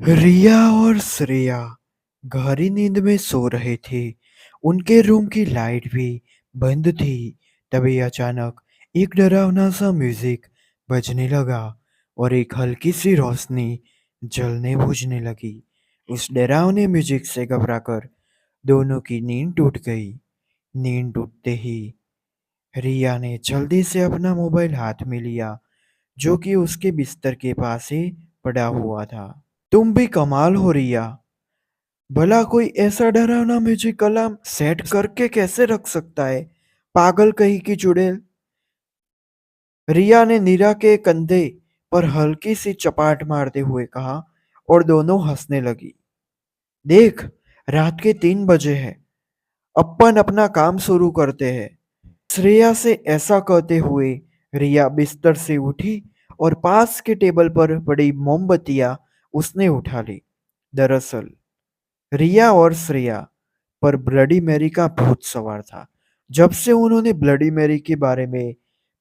रिया और श्रेया गहरी नींद में सो रहे थे। उनके रूम की लाइट भी बंद थी। तभी अचानक एक डरावना सा म्यूजिक बजने लगा और एक हल्की सी रोशनी जलने बुझने लगी। उस डरावने म्यूजिक से घबराकर दोनों की नींद टूट गई। नींद टूटते ही रिया ने जल्दी से अपना मोबाइल हाथ में लिया, जो कि उसके बिस्तर के पास ही पड़ा हुआ था। तुम भी कमाल हो रिया, भला कोई ऐसा डरावना म्यूजिक अलार्म सेट करके कैसे रख सकता है? पागल कहीं की चुड़ैल। रिया ने नीरा के कंधे पर हल्की सी चपाट मारते हुए कहा और दोनों हंसने लगी। देख, रात के 3 बजे हैं। अपन अपना काम शुरू करते हैं। श्रेया से ऐसा कहते हुए रिया बिस्तर से उठी और पास के टेबल पर पड़ी मोमबत्तियां उसने उठा ली। दरअसल रिया और श्रेया पर ब्लडी मैरी का भूत सवार था। जब से उन्होंने ब्लडी मैरी के बारे में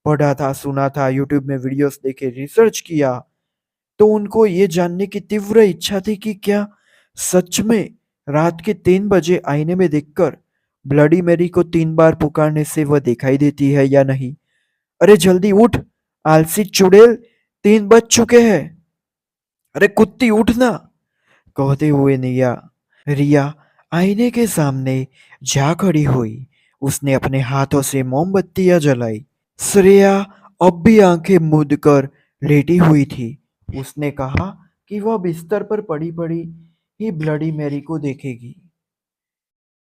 पढ़ा था, सुना था, यूट्यूब में वीडियोस देखे, रिसर्च किया, तो उनको ये जानने की तीव्र इच्छा थी कि क्या सच में रात के 3 बजे आईने में देखकर ब्लडी मैरी को 3 बार पुकारने से वह दिखाई देती है या नहीं। अरे जल्दी उठ, आलसी चुड़ैल, 3 बज चुके हैं। अरे कुत्ती उठ ना, कहते हुए निया रिया आईने के सामने जा खड़ी हुई। उसने अपने हाथों से मोमबत्तियां जलाई। श्रेया अब भी आंखें मूंद कर लेटी हुई थी। उसने कहा कि वह बिस्तर पर पड़ी पड़ी ही ब्लडी मैरी को देखेगी।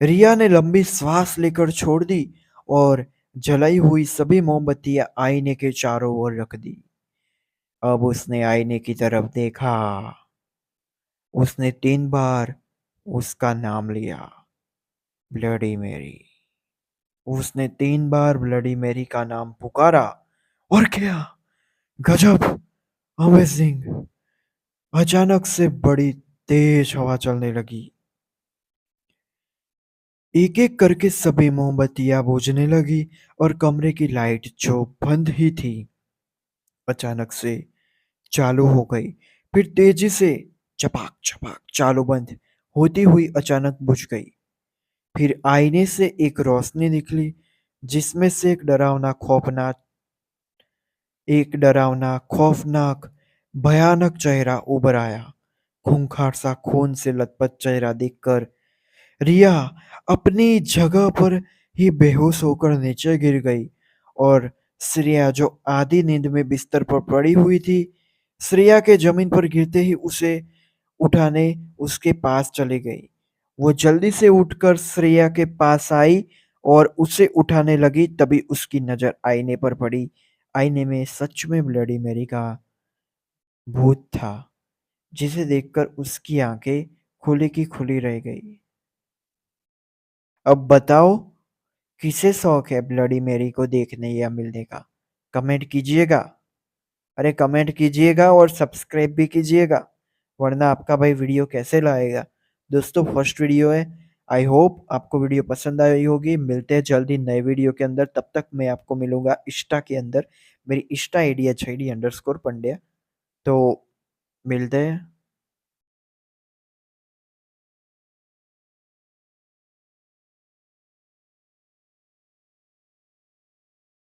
रिया ने लंबी श्वास लेकर छोड़ दी और जलाई हुई सभी मोमबत्तियां आईने के चारों ओर रख दी। अब उसने आईने की तरफ देखा। उसने 3 बार उसका नाम लिया, ब्लडी मैरी। उसने 3 बार ब्लडी मैरी का नाम पुकारा और क्या गजब, अमेजिंग! अचानक से बड़ी तेज हवा चलने लगी। एक एक करके सभी मोमबत्तियां बुझने लगी और कमरे की लाइट जो बंद ही थी अचानक से चालू हो गई। फिर तेजी से चपाक चपाक चालू बंद होती हुई अचानक बुझ गई। फिर आईने से एक रोशनी निकली, जिसमें से एक डरावना खौफनाक भयानक चेहरा उभर आया। खूंखार सा खून से लथपथ चेहरा देखकर रिया अपनी जगह पर ही बेहोश होकर नीचे गिर गई और श्रेया, जो आधी नींद में बिस्तर पर पड़ी हुई थी, श्रेया के जमीन पर गिरते ही उसे उठाने उसके पास चली गई। वो जल्दी से उठकर श्रेया के पास आई और उसे उठाने लगी। तभी उसकी नजर आईने पर पड़ी। आईने में सच में ब्लडी मैरी का भूत था, जिसे देखकर उसकी आंखें खुली की खुली रह गई। अब बताओ, किसे शौक है ब्लडी मैरी को देखने या मिलने का? कमेंट कीजिएगा। अरे कमेंट कीजिएगा और सब्सक्राइब भी कीजिएगा, वरना आपका भाई वीडियो कैसे लाएगा। दोस्तों, फर्स्ट वीडियो है। आई होप आपको वीडियो पसंद आई होगी। मिलते हैं जल्दी नए वीडियो के अंदर। तब तक मैं आपको मिलूंगा इंस्टा के अंदर। मेरी इंस्टा आईडी है _पंड्या। तो मिलते हैं।